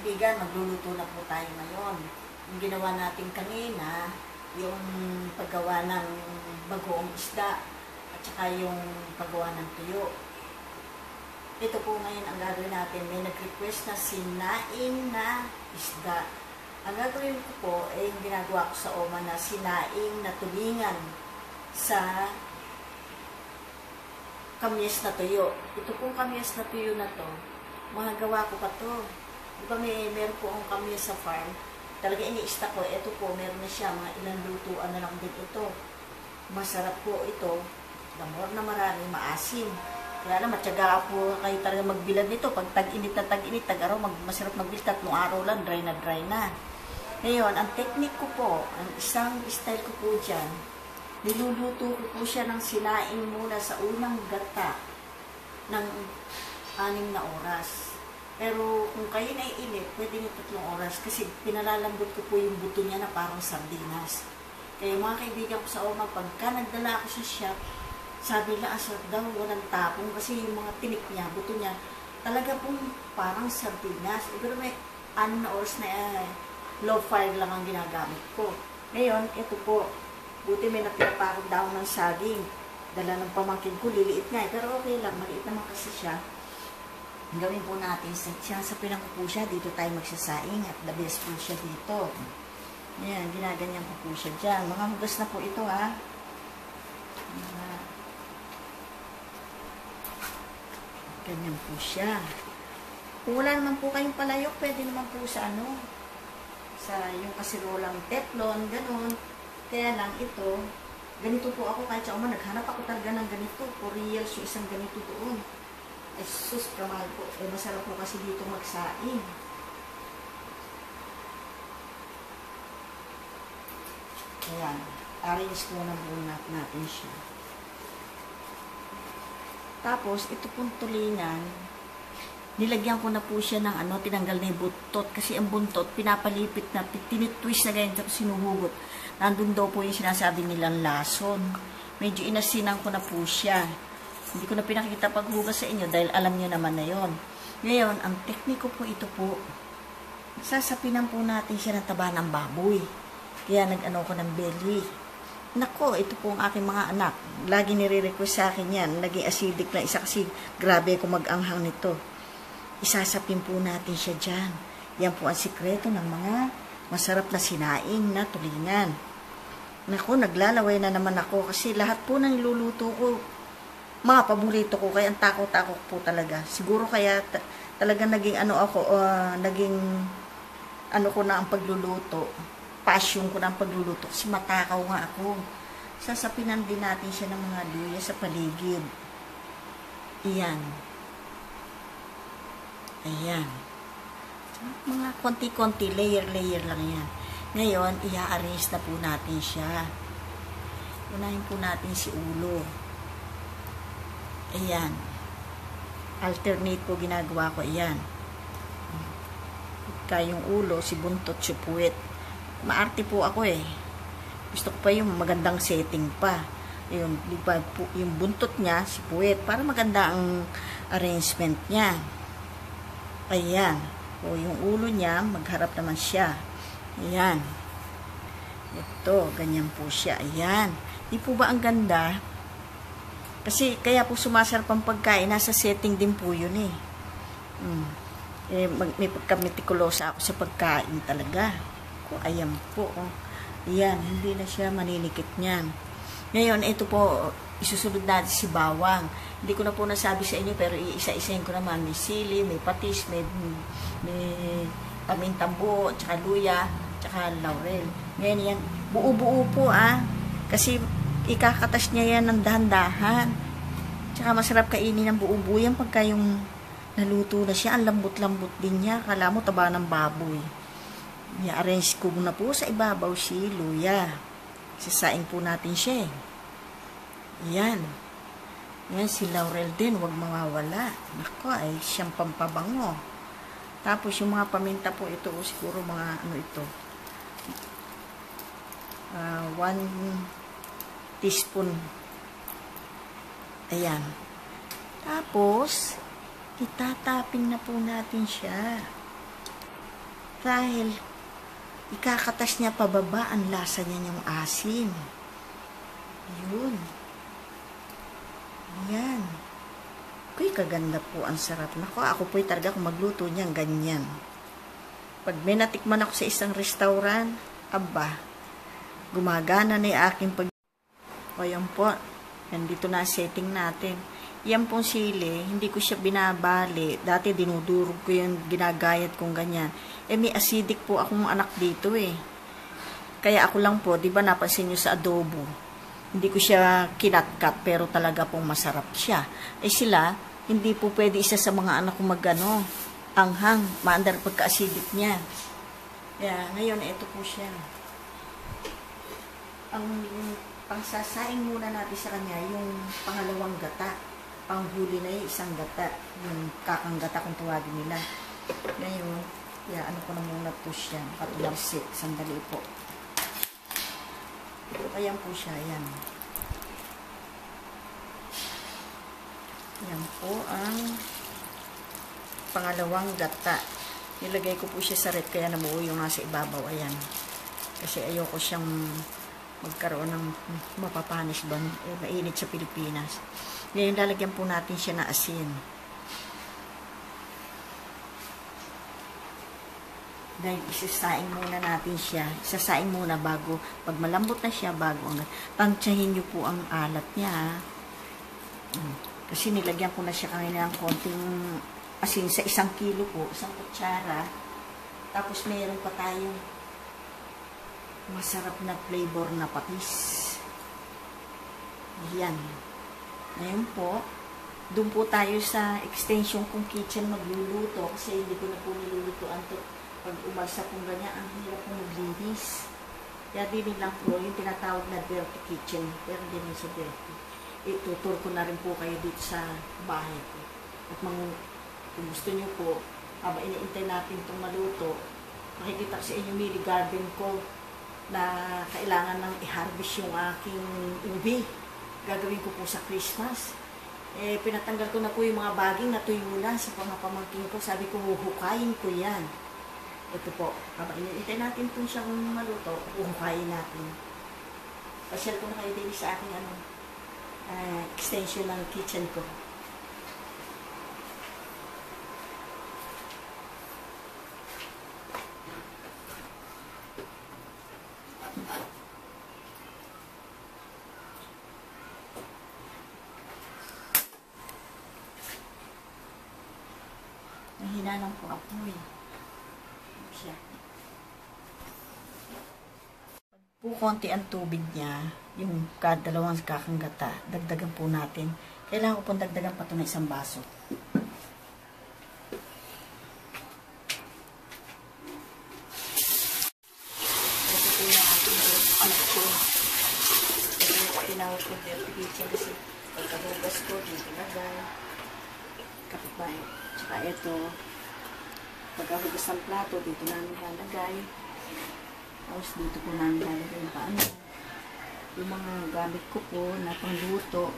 kaibigan, magluluto na po tayo ngayon. Yung ginawa natin kanina, yung paggawa ng bagoong isda, at saka yung paggawa ng tuyo. Ito po ngayon ang gagawin natin. May nag-request na sinaing na isda. Ang gagawin ko po, yung ginagawa ko sa oma na sinaing na tulingan sa kamyas na tuyo. Ito pong kamyas na tuyo na to, mga gawa ko pa to. Diba meron po akong kamyas sa farm. Talaga ini-stock ko. Ito po, meron na siya. Mga ilang lutuan na lang din ito. Masarap po ito. Lamor na marami, maasim. Kaya na, matyaga po kayo talaga magbilad nito. Pag tag-init na tag-init, tag-araw, masarap magbilad. 3 araw lang, dry na dry na. Ngayon, ang technique ko po, ang isang style ko po dyan, niluluto ko po siya ng sinaing muna sa unang gata ng 6 na oras. Pero kung kayo naiinit, pwede nyo 3 oras kasi pinalalambot ko po yung buto niya na parang sardinas. Kaya mga kaibigan ko sa oma, pagka nagdala ako sa shop, sabi nila, asarap daw, walang tapong kasi yung mga tinik niya, buto niya, talaga pong parang sardinas. Pero may 6 na oras na low fire lang ang ginagamit ko. Ngayon, ito po, buti may natira pa akong daon ng saging. Dala ng pamangkin ko, liliit nga pero okay lang, maliit naman kasi siya. Gawin po natin, sinasapinan ko po siya, dito tayo magsasaing at the best po siya dito. Ayan, ginaganyan ko po siya dyan. Mga hugas na po ito ha. Ganyan po siya. Kung wala naman po kayong palayok, pwede naman po sa sa yung kasirolang teflon, ganun. Kaya lang ito, ganito po ako kahit sa uma, naghanap ako talaga ng ganito. 4 reals yung isang ganito doon. Ay sus, kamahal po. Masarap po kasi dito magsaing. Ayan. Arrange ko na bunat natin siya. Tapos, ito pong tulingan, nilagyan ko na po siya ng tinanggal na yung buntot. Kasi ang buntot, pinapalipit na, tinitwist na ganyan, tapos sinuhugot. Nandun daw po yung sinasabi nilang lason. Medyo inasinan ko na po siya. Hindi ko na pinakita paghugas sa inyo dahil alam nyo naman na yon. Ngayon, ang tekniko po ito po, sasapinan po natin siya ng taba ng baboy. Kaya nag-ano ko ng belly. Nako, ito po ang aking mga anak. Lagi nire-request sa akin yan. Naging acidic na isa kasi grabe ako mag-anghang nito. Isasapin po natin siya dyan. Yan po ang sikreto ng mga masarap na sinaing na tulingan. Nako, naglalaway na naman ako kasi lahat po ng iluluto ko, mga paborito ko, kaya ang takot-takot po talaga. Siguro kaya talaga naging naging ko na ang pagluluto. Passion ko na ang pagluluto kasi matakaw nga ako. Sasapinan din natin siya ng mga luya sa paligid. Iyan. Ayan. Mga konti-konti, layer-layer lang yan. Ngayon, i-arrange na po natin siya. Unahin po natin si ulo. Ayan. Alternate po ginagawa ko. Ayan. Yung ulo, si buntot, si puwet. Maarte po ako eh. Gusto ko pa yung magandang setting pa. Yung buntot niya, si puwet. Para maganda ang arrangement niya. Ayan. O yung ulo niya, magharap naman siya. Ayan. Ito, ganyan po siya. Ayan. Di po ba ang ganda? Kasi kaya po sumasarap ang pagkain, nasa setting din po yun eh. May pagkametikulosa ako sa pagkain talaga. Ayan po. Ayan, hindi na siya maninikit niyan. Ngayon, ito po, isusunod natin si bawang. Hindi ko na po nasabi sa inyo, pero iisa-isahin ko naman. May sili, may patis, may pamintang buo, tsaka luya, tsaka laurel. Ngayon yan, buo-buo po kasi ikakatas niya yan ng dahan-dahan. Tsaka masarap kainin ng buo-buo yan pagka yung naluto na siya. Ang lambot-lambot din niya. Akala mo taba ng baboy. I-arrange ko na po sa ibabaw si luya. Sasaing po natin siya eh. Yan. Yan si laurel din. Huwag mawawala. Nako ay siyang pampabango. Tapos yung mga paminta po ito. Siguro mga ito. 1 teaspoon. Ayan. Tapos, itataping na po natin siya. Dahil ikakatas niya pababa, ang lasa niya yung asim. Yun. Yan. Kuy, kaganda po, ang sarap. Nako, ako po'y talaga kung magluto niyan, ganyan. Pag may natikman ako sa isang restaurant, aba, gumagana na yung aking pag... O, yan po. Nandito na setting natin. Yan pong sili, hindi ko siya binabali. Dati dinudurog ko yun, ginagayat kong ganyan. May acidic po akong anak dito Kaya ako lang po, di ba napansin nyo sa adobo, hindi ko siya kinatkat, pero talaga pong masarap siya. Sila, hindi po pwede isa sa mga anak ko magano, anghang, maandar pagka-acidic niya. Kaya ngayon, ito po siya. Ang pangsasaing muna natin sa kanya, yung pangalawang gata. Panghuli na yung isang gata, yung kakang gata kung tawagin nila. Ngayon, ano ko na muna po siya, patulamsik, sandali po. Ayan po siya, ayan. Ayan po ang pangalawang gata. Nilagay ko po siya sa ref, kaya namuo yung nasa ibabaw, ayan. Kasi ayoko siyang magkaroon ng mapapanis ba, mainit sa Pilipinas. Ngayon, lalagyan po natin siya na asin. Dahil isasaing muna natin siya. Isasaing muna bago, pag malambot na siya, bago. Tansyahin nyo po ang alat niya. Kasi nilagyan ko na siya kanina ng konting asin sa 1 kilo po, 1 kutsara. Tapos mayroon pa tayong masarap na flavor na patis. Yan. Ngayon po, doon po tayo sa extension kong kitchen magluluto kasi hindi ko na po nilulutoan to. Pag umalsa kong ganyan, ang hirap po maglinis. Kaya din lang po yung tinatawag na dirty kitchen, pero hindi mo sa dirty. Itutur ko na rin po kayo dito sa bahay ko. At kung gusto nyo po, habang iniintay natin itong maluto, makikita ko sa inyo mini garden ko na kailangan nang i-harvest yung aking ubi. Gagawin ko po sa Christmas. Pinatanggal ko na po yung mga baging na tuyo na sa mga pamangkin ko. Sabi ko, huhukayin ko yan. Ito po, habang iniintay natin po siyang maluto, huhukayin natin. Pasyal ko na kayo din sa aking extension ng kitchen ko. Nahina lang po ako siya. Pag po konti ang tubig niya, yung dalawang kakang gata, dagdagan po natin. Kailangan ko pong dagdagan pa ito na 1 baso. Ito po yung ating kitchen. Ito yung tinawag ko dirty kitchen kasi pagkabugas ko, dito lagay. Kapitbahay. Tsaka ito, pagkahugas ng plato, dito namin lalagay. Tapos dito po namin lalagay yung paano. Yung mga gamit ko po na pangluto,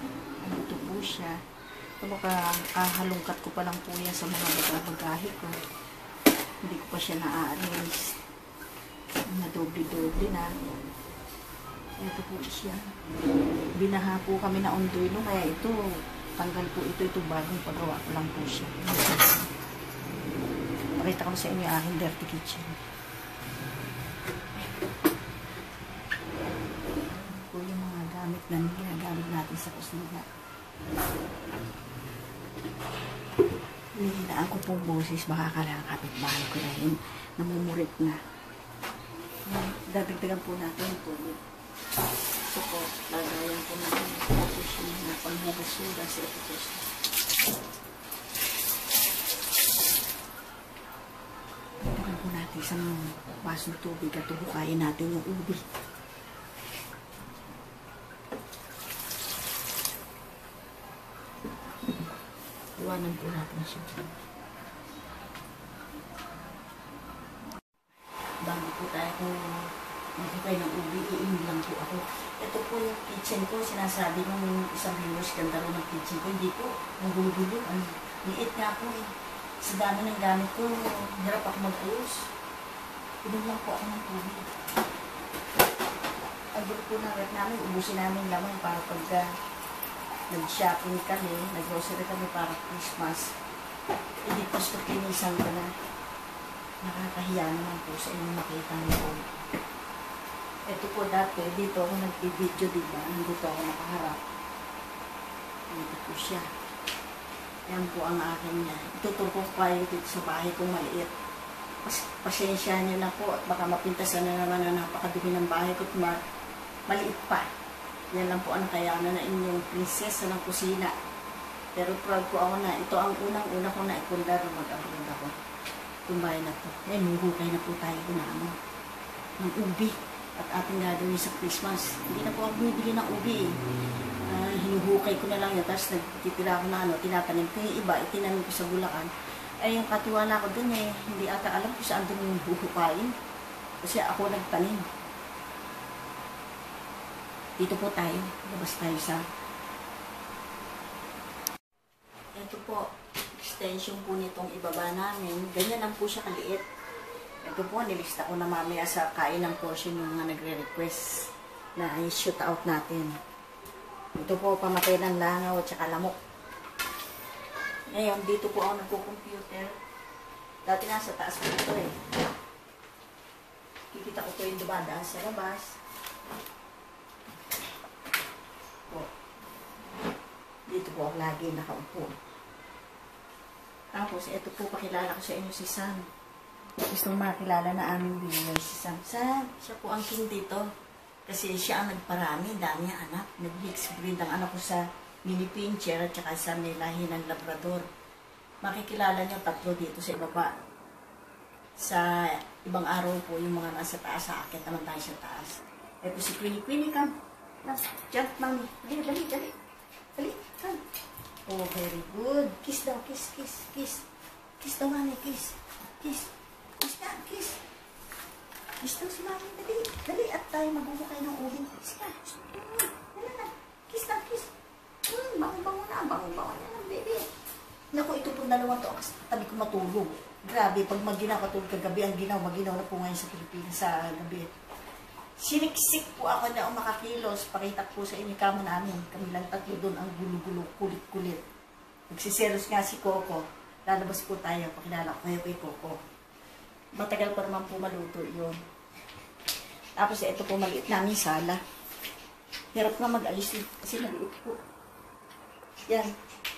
andito po siya. Ito kahalungkat ko pa lang po yan sa mga bagay ko. Hindi ko pa siya na-arrange. Na doble-doble na. Ito po siya. Binaha po kami na undoy no, kaya ito, tanggal po ito bagong pagawa ko lang po siya. Pakita ko sa inyo yung aking dirty kitchen. Po yung mga gamit na ginagamit natin sa kusina. Hinihinaan ko pong boses, baka kailangan kapitbahay ko na yun. Namumurit na. Dadagdagan po natin yung tubig. So po, lagayan po natin yung position na panghugas-hugas sa ito po siya. Dagdagan po natin isang basong tubig at hukayin natin yung ubi. Iwanan po natin siya. Bago po tayo kung maghukay ng ubi, iinom lang po ako. Ito po yung kitchen ko. Sinasabi nung isang viewers, ganda rin ng kitchen ko. Hindi po, nagugulo. Liit nga po eh. Sa dami ng gamit ko, hirap ako mag-ayos. Inom lang po ako ng tubig. Ang gulo po ng rep namin, ubusin namin naman para pagka nag-shopping kami, nag-grocery kami para Christmas. Hindi po ito pinisan ka na. Nakakahiya naman po sa inyong makita niyo. Ito po dati, dito ako nag-video, diba? Dito ako nakaharap. Dito po siya. Yan po ang akin niya. Ituturo ko kayo dito sa bahay kong maliit. Pasensya niyo na po at baka mapintasan na naman na napakadumi ng bahay ko at maliit pa. Yan lang po ang kayanan na inyong prinsesa ng kusina. Pero proud po ako na ito ang unang-una ko na ikundar na mag-abroad ako. Tumbay na po. Ngayon, hukay na po tayo ng ubi at ating gagawin sa Christmas. Hindi na po ako bumibili ng ubi eh. Hinuhukay ko na lang yun. Tapos nagtitira ko na tinatanim ko yung iba, itinanim ko sa Bulacan. Ay, yung katiwala ko dun eh, hindi ata alam kung saan dun yung huhukayin. Kasi ako nagtanim. Dito po tayo. Labas tayo sa... Ito po, extension po nitong ibaba namin. Ganyan lang po siya kaliit. Ito po, nilista ko na mamaya sa kain ng portion yung mga nagre-request na i-shoot out natin. Ito po, pamatay ng langaw at saka lamok. Ngayon, dito po ako nagko-computer. Dati nasa taas po ito eh. Kikita ko po yung dumadaan sa labas. Po. Dito po ako lagi nakaupo. Tapos, ito po, pakilala ko sa inyo si Sam. Gusto makilala na aming viewer si Sam. Sam, siya po ang king dito. Kasi siya ang nagparami, dami ang anak. Nag-mix breed ang anak ko sa mini pincher at saka sa nilahi ng Labrador. Makikilala niyo tatlo dito sa ibaba. Sa ibang araw po, yung mga nasa taas, sa akin naman tayo sa taas. Ito si Queenie. Queenie, come. Jump, mami. Dali, dali, dali. Dali, come. Oh, very good. Kiss daw, kiss, kiss, kiss. Kiss daw, mami, kiss. Kiss. Kiss na, kiss. Kiss daw si mami, dali. Dali, at tayo magbubukay ng uling. Kiss na. Dali na. Kiss na, kiss. Bango-bango na. Bango-bango na lang, baby. Naku, ito po dalawang to. Kasi tabi ko matulog. Grabe, pag maginaw katulog kagabi, ang maginaw na po ngayon sa Pilipinas sa gabi. Siniksik po ako na makakilos. Pakita po sa inyo kamo namin. Kami lang tatlo doon ang gulo-gulo, kulit-kulit. Nagsiselos nga si Coco. Lalabas po tayo. Pakilala ko kayo kay Coco. Matagal pa naman po maluto yun. Tapos ito po maliit namin sala. Hirap nga mag-alis kasi maliit po. Yan.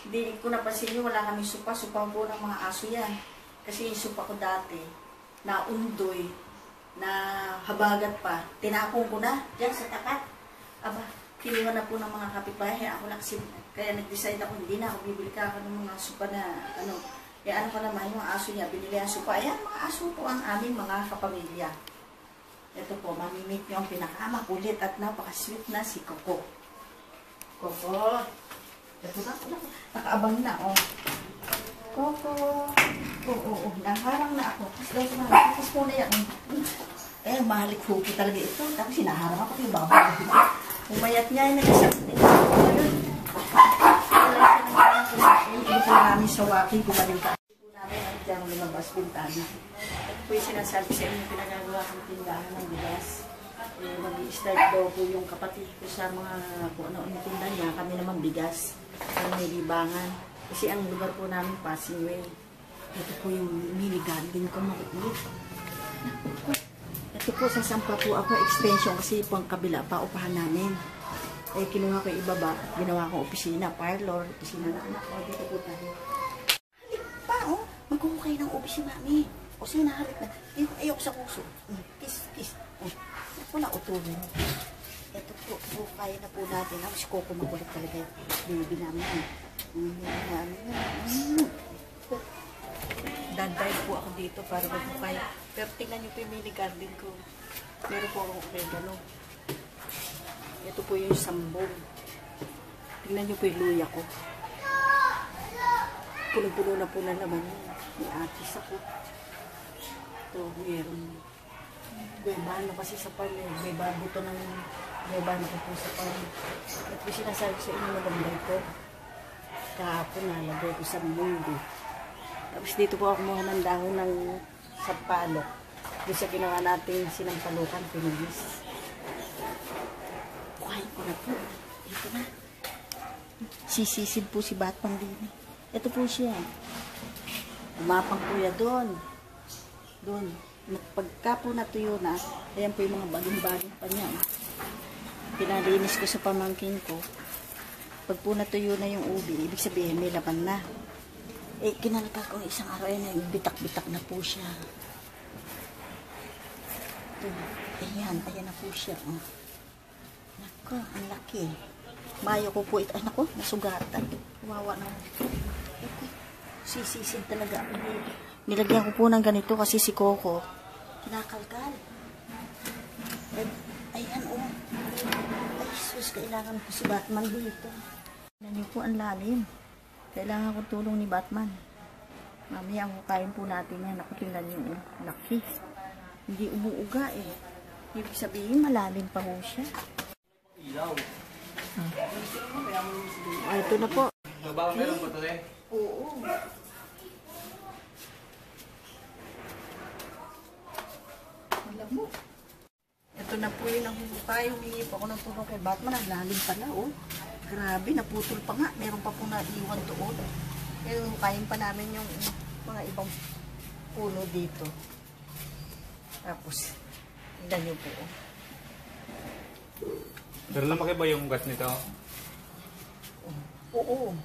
Hindi ko napansin nyo, wala kami supa. Supa po ng mga aso yan. Kasi yung supa ko dati, na undoy, na habagat pa. Tinapon ko na, dyan sa tapat. Aba, kinuha na po ng mga kapitbahay. Ako lang kasi, kaya nag-decide ako, hindi na ako bibili ka ako ng mga supa na, ano, ano ko naman, yung aso niya, binili ang supa. Ayan, mga aso po ang aming mga kapamilya. Ito po, mamimit niyo ang pinakamakulit at napaka-sweet na si Coco. Coco. Ito na, nakaabang na, oh. Coco. Oo, naharang na ako. Tapos po na yan. Eh, mahalik huki talaga ito. Tapos sinaharang ako yung baba. Umayat niya yung nagsasabi. Ayun. Ito po namin sa waki. Gumaling ka. Ito po namin ang diyang lumabas pintana. Ito po yung sinasabi sa inyo pinagagawa ng tindahan ng bigas. Mag-i-start daw po yung kapatid ko sa mga kung ano ang tindahan niya. Kami naman bigas. May libangan. Kasi ang lugar po namin, passing way. Ito po yung mini garden ko makukulit. Ito po, sasampa po ako extension kasi po ang kabila pa, upahan namin. Eh, kinuha ko yung ibaba, ginawa kong opisina, parlor, opisina na anak ko. Dito po tayo. Halik pa, oh. Magkukukay ng opisina mami. O sige na, halik na. Ayoko sa puso. Kiss, kiss. Oh. Wala utulin. Ito po, kaya na po natin. Ako si Coco makulit talaga. Baby namin. Dandive po ako dito para magbukay. Pero tingnan niyo po yung mini garden ko. Meron po akong regalo. Ito po yung sambong. Tingnan niyo po yung luya ko. Puno-puno na po na naman yun. May atis ako. Ito, meron. Guebano kasi sa pan eh. Guebano ito ng guebano ko po sa pan. At po sinasabi sa inyo magandang ko. Kahapon nalagay ko sa mundo. Tapos dito po ako mga ng dahon ng sampalok. Doon sa ginawa natin sinampalukan, pinulis. Kuhain ko na po. Ito na. Sisisid po si Batman din. Ito po siya. Umapang po yan doon. Doon. Pagka po natuyo na, ayan po yung mga bagong-bagong pa niya. Pinalinis ko sa pamangkin ko. Pag po natuyo na yung ubi, ibig sabihin may laman na. Eh, kinalata ko isang araw, ayan, bitak-bitak na po siya. Ayan, ayan na po siya. Oh. Nako, ang laki. Mayo ko po ito. Ay, nako, nasugatan. Kawawa na. Okay. Sisisid talaga. Nilagyan ko po ng ganito kasi si Coco kinakalkal. Ayan, oh. Ay, sus, kailangan ko si Batman dito. Tignan niyo po ang lalim. Kailangan ko tulong ni Batman. Mamaya ang hukayin po natin yan. Ako, tingnan niyo, oh. Laki. Hindi umuuga eh. Ibig sabihin, malalim pa ho siya. Ah, ito na po. Mabawang meron po ito eh? Oo. Alam mo. Ito na po yung nahuhukay. Humingi po ako ng tulong kay Batman. Ang lalim pala, oh. Grabe, naputol pa nga. Meron pa po na iwan doon. Kaya hukayin pa namin yung mga ibang puno dito. Tapos, tignan nyo po. Pero lumaki ba yung gas nito? Oo.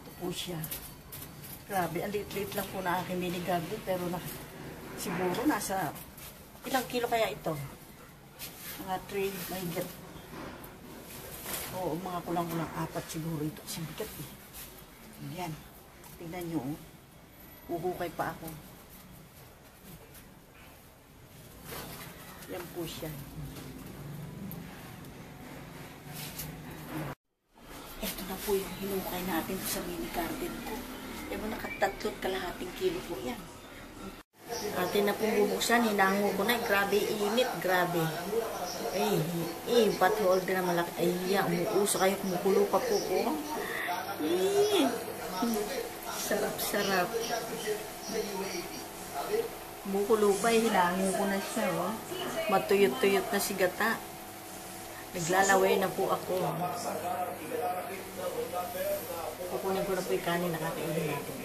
Ito po siya. Grabe, ang liit-liit lang po na aking mini garden. Pero siguro nasa, ilang kilo kaya ito? Mga 3, may get. Oo, mga kulang-kulang 4 siguro ito. Sibigat eh. Yan. Tignan nyo. Uhukay pa ako. Yan po siya. Ito na po yung hinukay natin sa mini garden ko. Ewan, nakatatlot-kalahating kilo po yan. Atin na pong bubuksan, hinango ko na. Grabe, init, grabe. Ay, pathole din na malaki. Ay, umuuso kayo, kumukulo pa po ko. Sarap-sarap. Kumukulo pa, hinango ko na siya. Oh. Matuyot-tuyot na si gata. Naglalaway na po ako. Kukunin ko na po yung kanin, nakakainin natin.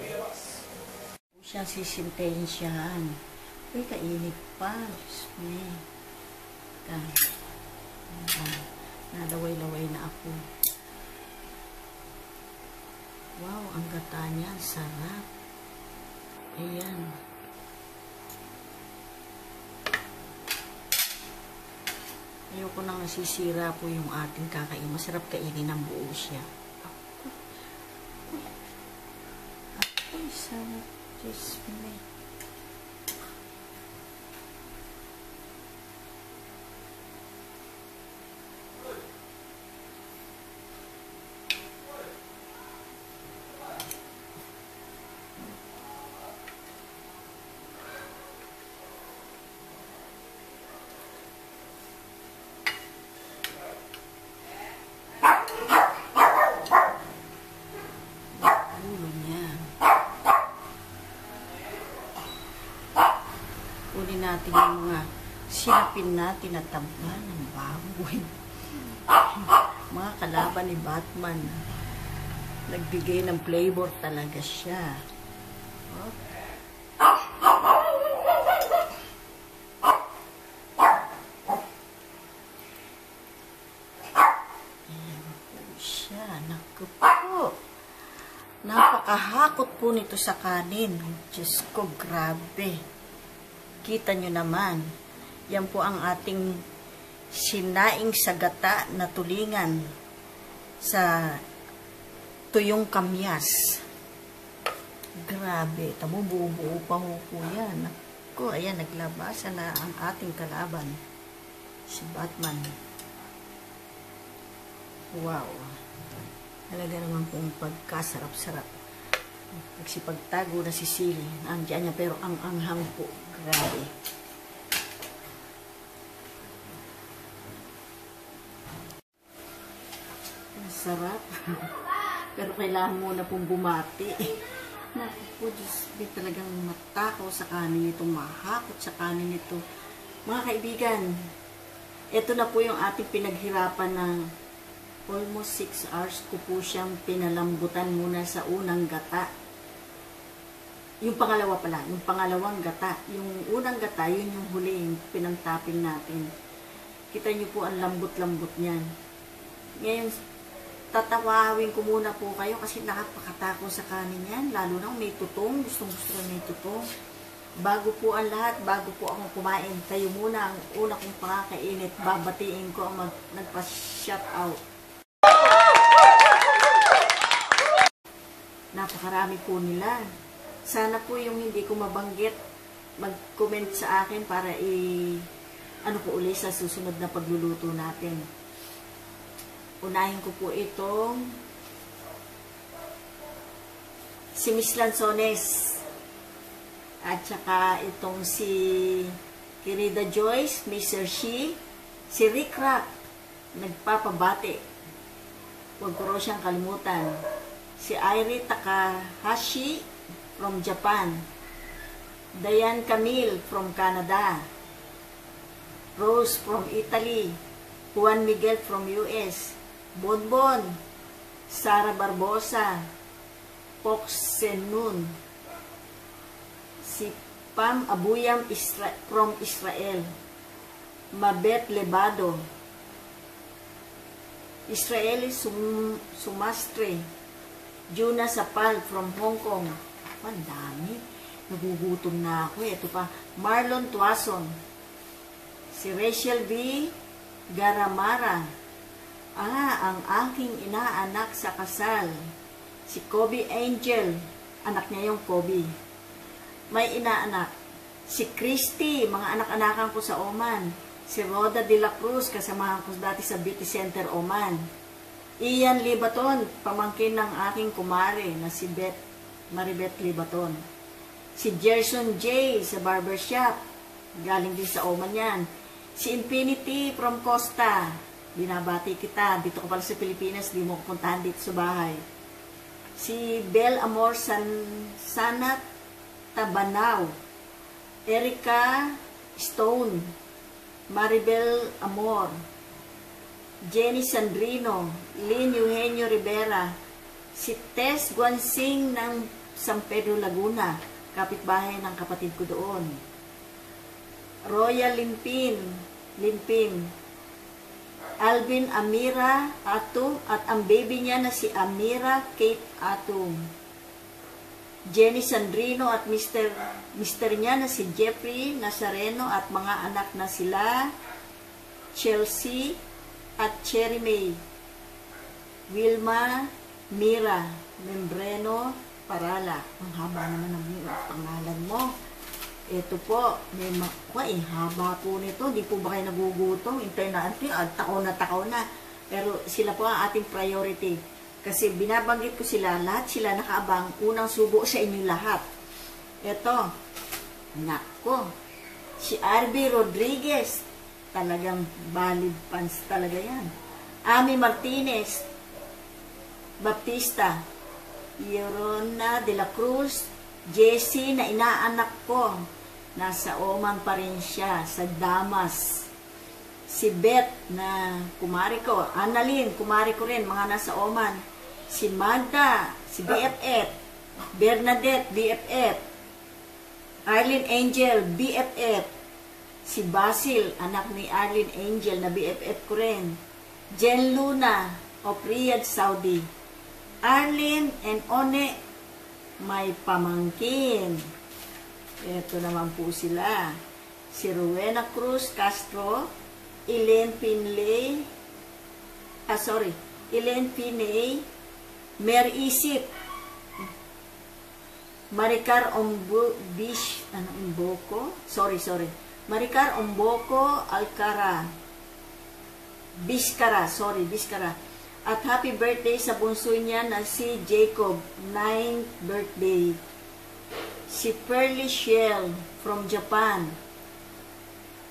Siyang sisintayin siyan. Uy, kainit pa. Diyos me. Nalaway-laway na ako. Wow, ang gata niya. Sarap. Ayan. Ayoko nang nasisira po yung ating kakain. Masarap kainin ng buo siya. Ako'y sarap. Diyos me. Kunin natin yung mga sinapin natin na tamba ng baboy. Mga kalaban ni Batman. Nagbigay ng flavor talaga siya. Oh. Ayan po siya. Naku po. Napakahakot po nito sa kanin. Diyos ko, grabe. Kita nyo naman, yan po ang ating sinaing sa gata na tulingan sa tuyong kamyas. Grabe, tamo buo-buo pa ho po yan. Ako, ayan, naglabasan na ang ating kalaban, si Batman. Wow. Talaga naman pong pagkasarap-sarap. Nagsipagtago na si Sili. Andiyan niya, pero ang anghang po. Grabe. Ang sarap. Pero kailangan muna pong bumati. Naku po, Diyos, di talagang matakaw sa kanin ito, mahakot sa kanin ito. Mga kaibigan, ito na po yung ating pinaghirapan ng almost 6 hours ko po siyang pinalambutan muna sa unang gata. Yung pangalawa pala, yung pangalawang gata. Yung unang gata, yun yung huli, yung pinangtaping natin. Kita niyo po ang lambot-lambot niyan. Ngayon, tatawawin ko muna po kayo kasi nakapakatako sa kanin yan. Lalo na may tutong, gustong-gusto ko may tutong. Bago po ang lahat, bago po akong kumain, kayo muna ang una kong pakakainit. Babatiin ko ang nagpa-shout out. Napakarami po nila. Sana po yung hindi ko mabanggit, mag-comment sa akin para ano po ulit sa susunod na pagluluto natin. Unahin ko po itong si Miss Lanzones at saka itong si Querida Joyce, Mr. Shi, si Rick Rock, nagpapabati. Huwag ko raw siyang kalimutan. Si Airi Takahashi from Japan. Diane Camille from Canada. Rose from Italy. Juan Miguel from US. Bonbon. Sara Barbosa. Fox Senun. Si Pam Abuyam from Israel. Mabet Lebado. Israeli Sumastre. Juna Sapal from Hong Kong. Ang dami. Nagugutom na ako. Ito pa. Marlon Tuason. Si Rachel V. Garamara. Ang aking inaanak sa kasal. Si Kobe Angel. Anak niya yung Kobe. May inaanak. Si Christy. Mga anak-anakan ko sa Oman. Si Roda de la Cruz. Kasamahan ko dati sa Beauty Center Oman. Ian Libaton, pamangkin ng aking kumare na si Maribeth Libaton. Si Gerson J. sa barbershop, galing din sa Oman yan. Si Infinity from Costa, binabati kita, dito ko pala sa Pilipinas, di mo puntahan dito sa bahay. Si Bel Amor Sanat Tabanaw, Erica Stone, Maribel Amor, Jenny Sandrino, Lynn Eugenio Rivera, si Tess Guansing ng San Pedro Laguna, kapitbahay ng kapatid ko doon. Royal Limpin, Alvin Amira Atum, at ang baby niya na si Amira Kate Atum. Jenny Sandrino at Mr. niya na si Jeffrey Nazareno at mga anak na sila Chelsea at Cherry May, Wilma Mira Membreno Parala. Ang haba naman ng pangalan mo. Ito po, may haba po nito. Di po ba kayo nagugutom? Intay na takaw na. Pero sila po ang ating priority. Kasi binabanggit ko sila, lahat sila nakaabang, unang subo sa inyo lahat. Ito, nako, si Arby Rodriguez, talagang valid fans talaga yan. Ami Martinez, Baptista, Yorona de la Cruz, Jessie na inaanak ko, nasa Oman pa rin siya, sa Damas. Si Beth na kumari ko, Annalyn, kumari ko rin, mga nasa Oman. Si Magda, si BFF, Bernadette, BFF, Arlene Angel, BFF, si Basil, anak ni Arlene Angel na BFF ko rin. Jen Luna of Riyadh, Saudi. Arlene and One, may pamangkin. Ito naman po sila. Si Rowena Cruz Castro, Elaine Pinley, Elaine Pinay, Mary Isip, Maricar Maricar Omboko Alcara, Biskara. At happy birthday sa bunso niya na si Jacob, 9th birthday. Si Pearly Shell from Japan.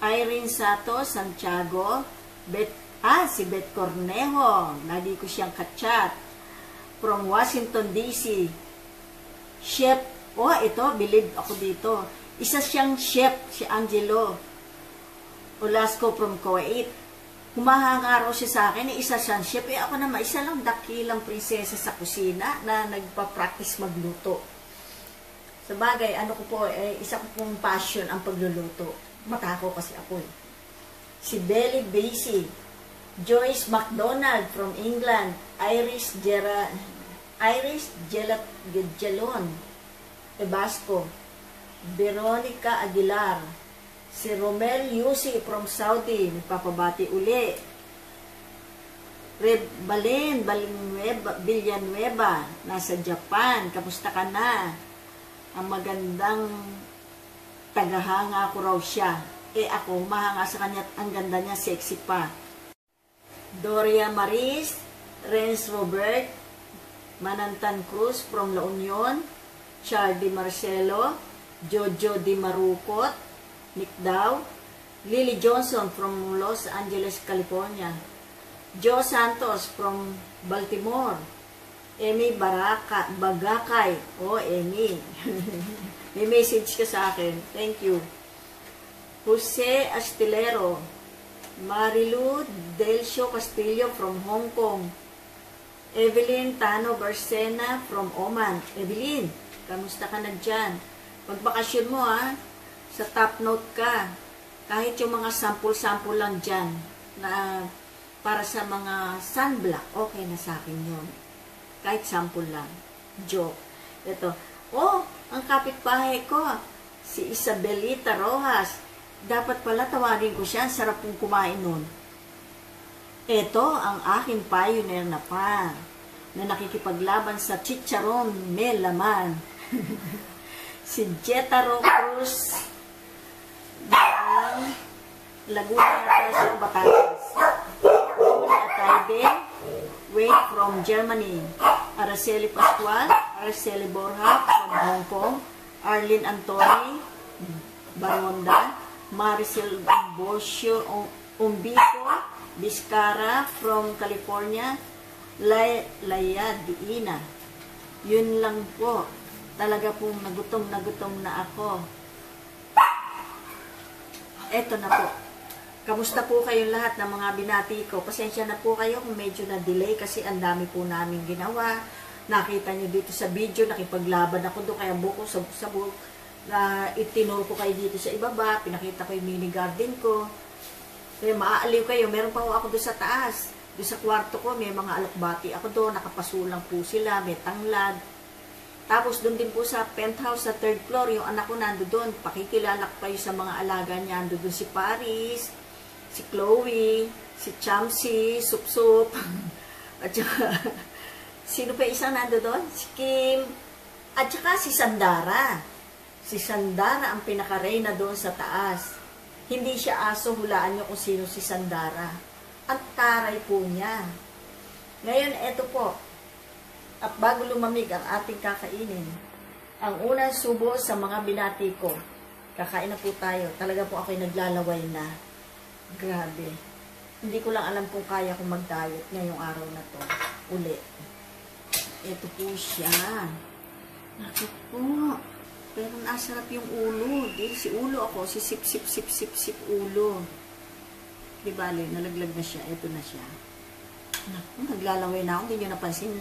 Irene Sato, Santiago. Si Beth Cornejo, lagi ko siyang kachat. From Washington, D.C. chef. Oh, ito, believe ako dito. Isa siyang chef, si Angelo Olasco from Kuwait. Humahanga raw siya sa akin, isa siyang chef. Ako naman, isa lang dakilang prinsesa sa kusina na nagpa-practice magluto. Sa bagay, ano ko po, isa ko pong passion ang pagluluto. Matako kasi ako eh. Si Belly Basie, Joyce McDonald from England, Iris Gelon, Tabasco, Veronica Aguilar, si Romel Yusi from Saudi, nagpapabati uli, Balen Villanueva, nasa Japan, kamusta ka na? Ang magandang tagahanga ko raw siya. Ako, mahanga sa kanya, ang ganda niya, sexy pa. Doria Maris, Renz Robert, Manantan Cruz from La Union, Charlie Marcelo, Jojo Di Marucot, Nick Dow, Lily Johnson from Los Angeles, California, Joe Santos from Baltimore, Amy Bagakay, Amy, may message ka sa akin, thank you. Jose Astillero, Marilu Delcio Castillo from Hong Kong, Evelyn Tano Barcena from Oman. Evelyn, kamusta ka na dyan? Magbakasyon mo ha, sa top note ka. Kahit yung mga sample-sample lang dyan, na para sa mga sunblock, okay na sa akin yun. Kahit sample lang. Joke. Ito, ang kapitbahay ko, si Isabelita Rojas. Dapat pala tawagin ko siya, sarap pong kumain nun. Ito ang aking pioneer na fan, na nakikipaglaban sa chicharon may laman. Si Jetaro Cruz ng Laguna sa Batangas. Ataybe, Wade from Germany. Araceli Pascual, Araceli Borja from Hong Kong. Arlene Antoni Baronda, Maricel Bosio Umbico Vizcara from California, Laya Diina. Yun lang po. Talaga pong nagutom na ako. Eto na po. Kamusta po kayong lahat ng mga binati ko? Pasensya na po kayo kung medyo na-delay kasi ang dami po namin ginawa. Nakita nyo dito sa video, nakipaglaban ako doon, kaya buko sa buko. Na itinuro ko kayo dito sa ibaba, pinakita ko yung mini garden ko. Kaya maaaliw kayo, meron pa ako doon sa taas. Doon sa kwarto ko, may mga alokbati ako doon, nakapasulang po sila, may tanglad. Tapos doon din po sa penthouse sa 3rd floor, yung anak ko nando doon. Pakikilala ko kayo sa mga alaga niya. Nando doon si Paris, si Chloe, si Chamsi, Sup-Sup. At saka, sino pa isang nando doon? Si Kim. At saka si Sandara. Si Sandara ang pinaka-reyna doon sa taas. Hindi siya aso, hulaan nyo kung sino si Sandara. Ang taray po niya. Ngayon, eto po. At bago lumamig ang ating kakainin, ang unang subo sa mga binati ko. Kakain na po tayo. Talaga po ako'y naglalaway na. Grabe. Hindi ko lang alam kung kaya kong mag-diet ngayong araw na to. Uli. Ito po siya. Nakit po. Pero nasarap yung ulo. Di, si ulo ako. Si sip ulo. Di bale, nalaglag na siya. Ito na siya. Naku, naglalaway na ako. Hindi nyo napansin.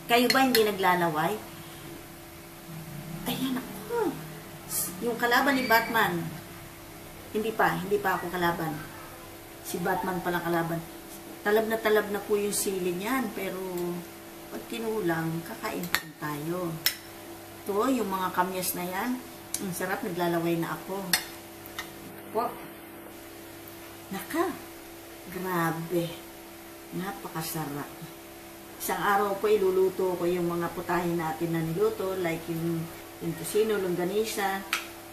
Kayo ba hindi naglalaway? Ayan ako. Yung kalaban ni Batman. Hindi pa ako kalaban. Si Batman pala kalaban. Talab na po yung sili niyan. Pero, pag kinulang, kakain pa tayo. Ito, yung mga kamyas na yan. Ang sarap, naglalaway na ako. Po. Naka. Grabe. Napakasarap. Isang araw po, iluluto ko yung mga putahin natin na niluto. Like yung tusino, longganisa.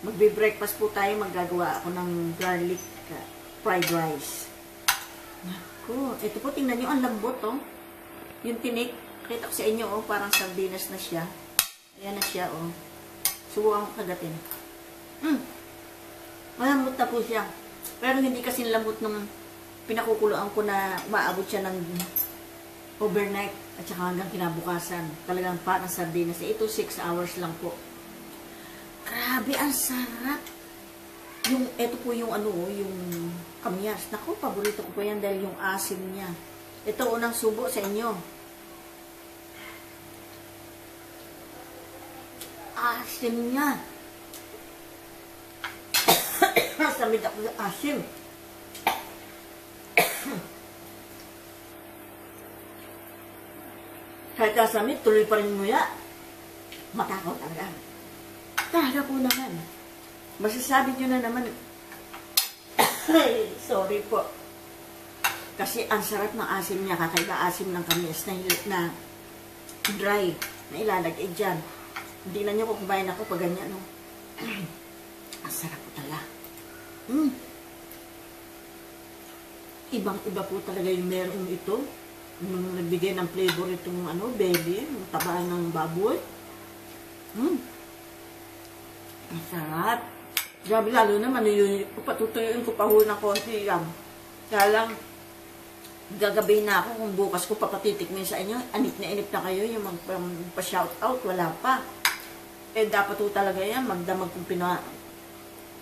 Magbe-breakfast po tayo. Maggagawa ako ng garlic fried rice. Naku. Ito po, tingnan nyo. Ang lambot, oh. Yung tinik. Kita ko sa inyo, oh. Parang sardinas na siya. Ayan na siya, oh. Subukan ko kagatin. Malambot na po siya. Pero hindi kasi lambot nung pinakukuloan ko na maabot siya ng overnight. At saka hanggang kinabukasan. Talagang parang sardinas. Ito 6 hours lang po. Grabe, ang sarap. Ito po yung yung kamyas. Naku, paborito ko po yan dahil yung asim niya. Ito, unang subo sa inyo. Asim niya. Samid ako sa asim. Kahit kasamid, tuloy pa rin nguya. Matakaw talaga. Talaga po naman. Masasabi nyo na naman, sorry po. Kasi ang sarap ng asim niya, kakaiba asim ng kamyas na dry, na ilalagay dyan. Hindi na nyo kung kumain ako pag ganyan, no? Ang sarap po talaga. Ibang-iba po talaga yung meron ito. Yung nagbigay ng flavor itong belly, yung taba ng baboy. Ang sarap. Grabe, lalo naman yung patutuyuin ko pa ho ng konti yan. Kaya lang, gagabihin na ako kung bukas ko papatitikmin sa inyo. Anip na kayo yung magpa-shout out, wala pa. Eh, dapat po talaga yan, magdamag kung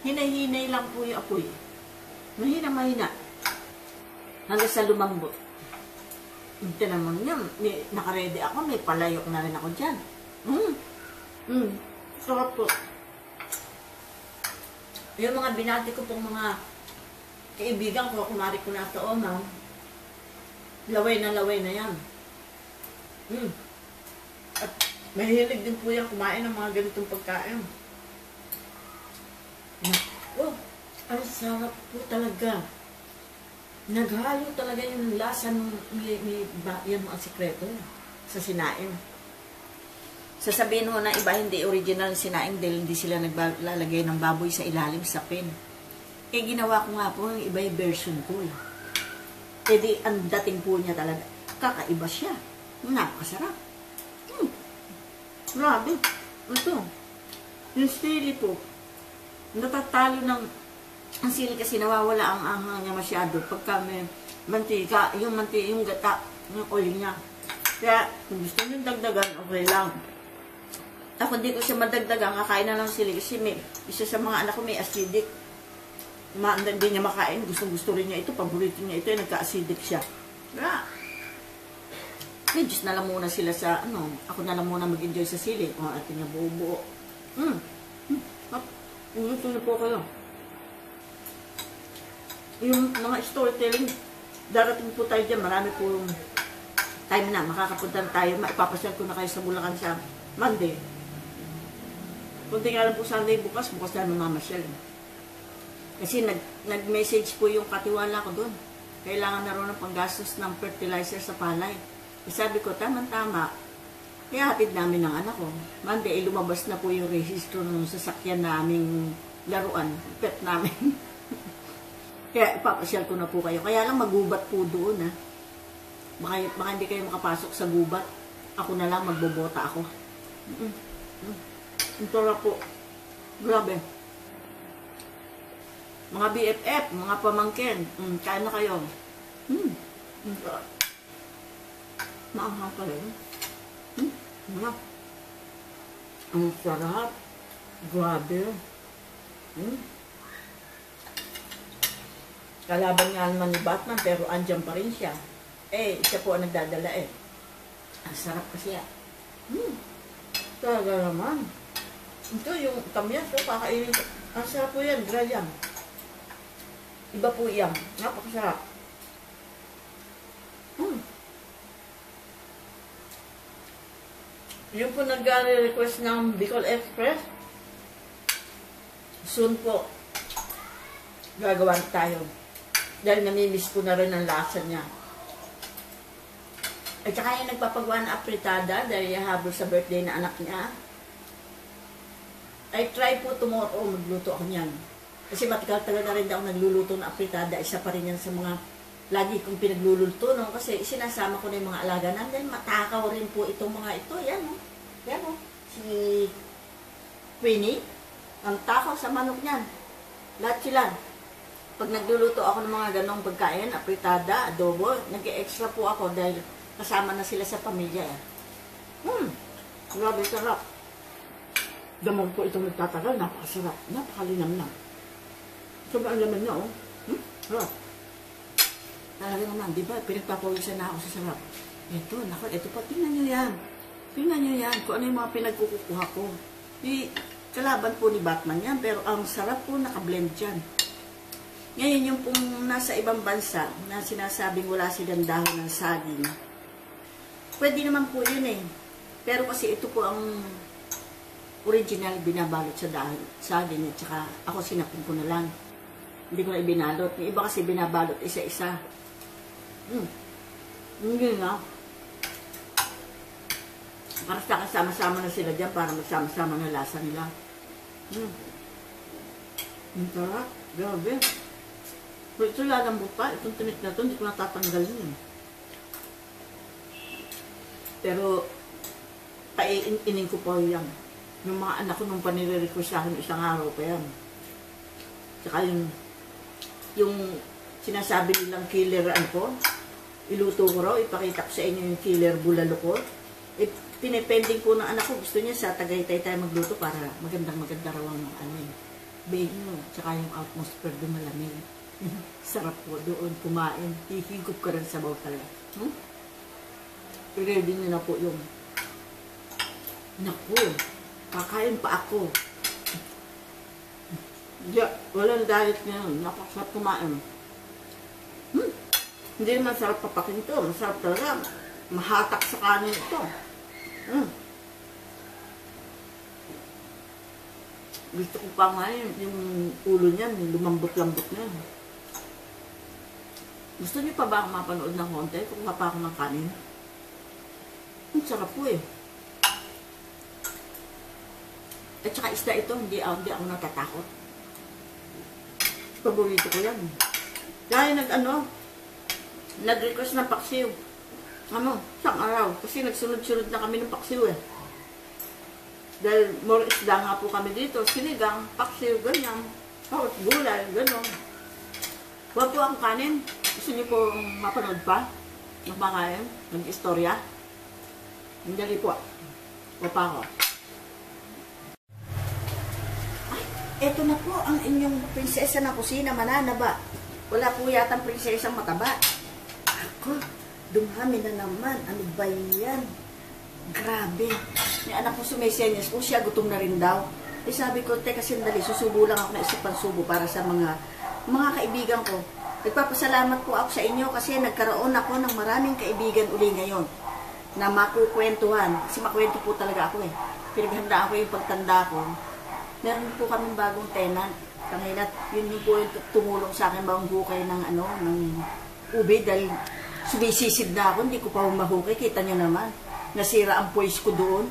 hinay-hinay lang po yung apoy. Mahina. Hanggang sa lumambot. Hindi naman yan. Nakaredy ako, may palayok na rin ako dyan. Sarap po. Yung mga binati ko pong mga kaibigan ko, kumari ko na ito, ma'am. Laway na yan. At mahilig din po yan kumain ng mga ganitong pagkain. Ang sarap po talaga. Naghalo talaga yung lasa ng yan ang sikreto sa sinaing. Sasabihin ho na iba hindi original sinaing dahil hindi sila naglalagay ng baboy sa ilalim sa pin. Eh ginawa ko nga po yung iba yung version ko. Eh di ang dating po niya talaga. Kakaiba siya. Napakasarap. Grabe. Ito. Yung sili po. Natatalo ng ang sili kasi nawawala ang anghang niya masyado pagka may mantika, yung gata, yung oil niya. Kaya kung gusto nyo dagdagan, okay lang. Ako hindi ko siya madagdagan, kakain na lang sili kasi isa sa mga anak ko may acidic. Hindi niya makain, gusto rin niya ito, paborito niya ito, nagka-acidic siya. Kaya, Diyos na lang muna sila sa, ako na lang muna mag-enjoy sa sili, kung atin niya buo-buo. Gusto niyo po kayo. Yung mga storytelling, darating po tayo dyan, marami po yung time na, makakapunta tayo, maipapasyal ko na kayo sa Bulacan sa Monday. Kunti nga lang po Sunday bukas na mamamasyal. Kasi nag-message po yung katiwala ko doon. Kailangan na rin ng panggastos ng fertilizer sa palay. E sabi ko, tama-tama. Kaya hatid namin ng anak ko. Monday, lumabas na po yung rehistro ng sasakyan naming laruan. Pet namin. Kaya ipapasyal ko na po kayo. Kaya lang magubat po doon, ha. Baka hindi kayo makapasok sa gubat. Ako na lang, magbobota ako. Ito na po. Grabe. Mga BFF, mga pamangkin. Kain na kayo. Maanghang pa rin. Ang sarap. Grabe. Kalaban nga naman ni Batman, pero andyan pa rin siya. Siya po ang nagdadala Ang sarap kasi talaga naman. Ito yung kamyas, kakainin ko. Ang sarap po yan, dry yan. Iba po yan. Napakasarap. Yung po nag-request ng Bicol Express, soon po, gagawa tayo. Dahil namimiss ko na rin ang lasa niya. At saka yung nagpapagawa ng apritada dahil habol sa birthday na anak niya. I try po tomorrow, magluto ako niyan. Kasi matagal-tagal na rin ako nagluluto ng apritada. Isa pa rin yan sa mga lagi kong pinagluluto, no? Kasi sinasama ko na yung mga alaga na. Then matakaw rin po itong mga ito. Yan, no? Yan, no? Si Queenie, ang takaw sa manok niyan. Lahat sila. Pag nagluluto ako ng mga ganong pagkain, apritada, adobo, nag-extra po ako dahil kasama na sila sa pamilya. Grabe sarap. Damog po itong nagtatagal, napakasarap, napakalinamnam. Sobrang laman niya, oh. Sarap. Talaga naman, di ba? Pinagpapawisan na ako sa sarap. Ito, naku, ito pa, tingnan nyo yan. Tingnan nyo yan, kung ano yung mga pinagkukuha ko. Kalaban po ni Batman yan, pero ang sarap po nakablend dyan. Ngayon, yung pong nasa ibang bansa, na sinasabing wala silang dahon ng saging, pwede naman po yun eh. Pero kasi ito po ang original binabalot sa dahon, saging, at saka ako sinapin ko na lang. Hindi ko na ibinalot. Yung iba kasi binabalot isa-isa. Hindi na. Para sama-sama na sila dyan para magsama-sama na lasa nila. Ang sarap. Grabe. Pero ito lalambot pa. Itong tinik na ito, hindi ko natatanggalin. Pero, paiinin ko pa yan. Yung mga anak ko nung panire-request sa akin isang araw pa yan. Tsaka yung sinasabi nilang killer ko, iluto ko raw, ipakita ko sa inyo yung killer bulalo ko. Pinepending ko ng anak ko, gusto niya sa Tagaytay tayo magluto para maganda raw ang bain nyo. Tsaka yung atmosphere doon malamig. Sarap po doon, kumain. Hihigop ka rin sa baw talaga. I-ready nyo na po yung naku, kakain pa ako. Walang diet ngayon. Napakasarap kumain. Hindi naman sarap papakin ito. Masarap talaga. Mahatak sa kanin ito. Gusto ko pa nga yung ulo niyan, lumambot-lambot na. Gusto niyo pa ba akong mapanood ng konti? Kukuha pa ako ng kanin. Ang sarap po eh. At saka isda ito, hindi ako natatakot. Paborito ko yan. Kaya nag-request ng paksiw. Isang araw. Kasi nagsunod-sunod na kami ng paksiw eh. Dahil more isda nga po kami dito. Sinigang, paksiw, ganyan. Gulay, gano'n. Huwag po ang kanin. Gusto niyo po mapanood pa? Magmakain? Mag-istorya? Hindi po. Huwag pa ako. Ito na po ang inyong prinsesa na kusina, mananaba. Wala po yatang prinsesang mataba. Ako, dumami na naman. Ano ba yan? Grabe. May anak ko sumesenyas po siya, gutom na rin daw. Sabi ko, teka sandali, susubo lang ako na isipang subo para sa mga kaibigan ko. Nagpapasalamat po ako sa inyo kasi nagkaroon ako ng maraming kaibigan uli ngayon na makukwentuhan. Kasi makwento po talaga ako eh. Pinaghandaan ko yung pagtanda ko. Meron po kaming bagong tenant. Kanina, yun po yung tumulong sa akin bang hukay ng ube dahil sumisisid na ako, hindi ko pa mahukay. Kita nyo naman, nasira ang poise ko doon.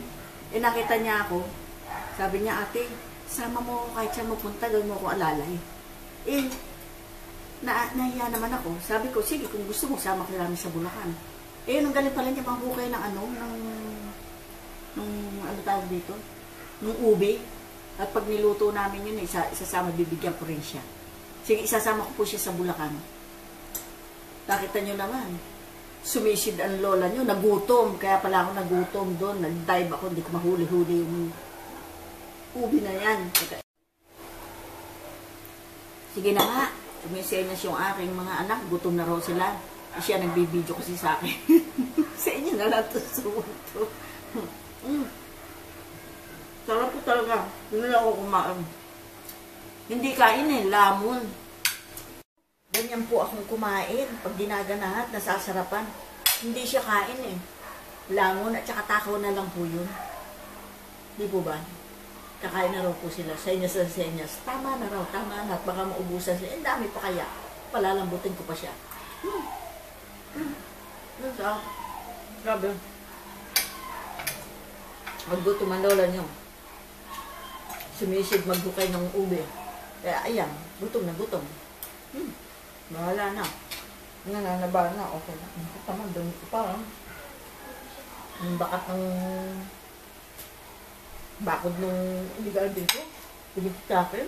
Nakita niya ako. Sabi niya, ate, sama mo kahit saan mapunta, gawin mo ako alalay. Nahiya naman ako. Sabi ko, sige, kung gusto mo, sama ka namin sa Bulacan. Ang galing pala niya pang hukay ng tawag dito? Ng ube. At pag niluto namin yun, isasama, bibigyan ko rin siya. Sige, isasama ko po siya sa Bulacan. Nakita nyo naman, sumisid ang lola nyo, nagutom. Kaya pala ako nagutom doon. Nag-dive ako, hindi ko mahuli-huli yung ubi na yan. Sige na nga, sumisenyas yung aking mga anak, gutom na raw sila. Siya nagbibideo kasi sa akin. Sa inyo na lang ito sumunto. Sarap po talaga. Hindi na ako kumain. Hindi kain eh, lamon. Ganyan po akong kumain. Pag dinaganahat, nasasarapan. Hindi siya kain eh. Lamon at saka takaw na lang po yun. Di po ba? Kakain na raw po sila. Senyas. Tama na raw, tama na. At baka maubusan sila. Dami pa kaya. Palalambutin ko pa siya. Grabe. Maggutom ang lola nyo. Sumisid maghukay ng ube. Kaya ayan, gutom na gutom. Bahala na. Nananaba na, okay na. Tama, dami ko pa. Yung bakat ng bakod ng iligal dito. Pinigit sa akin.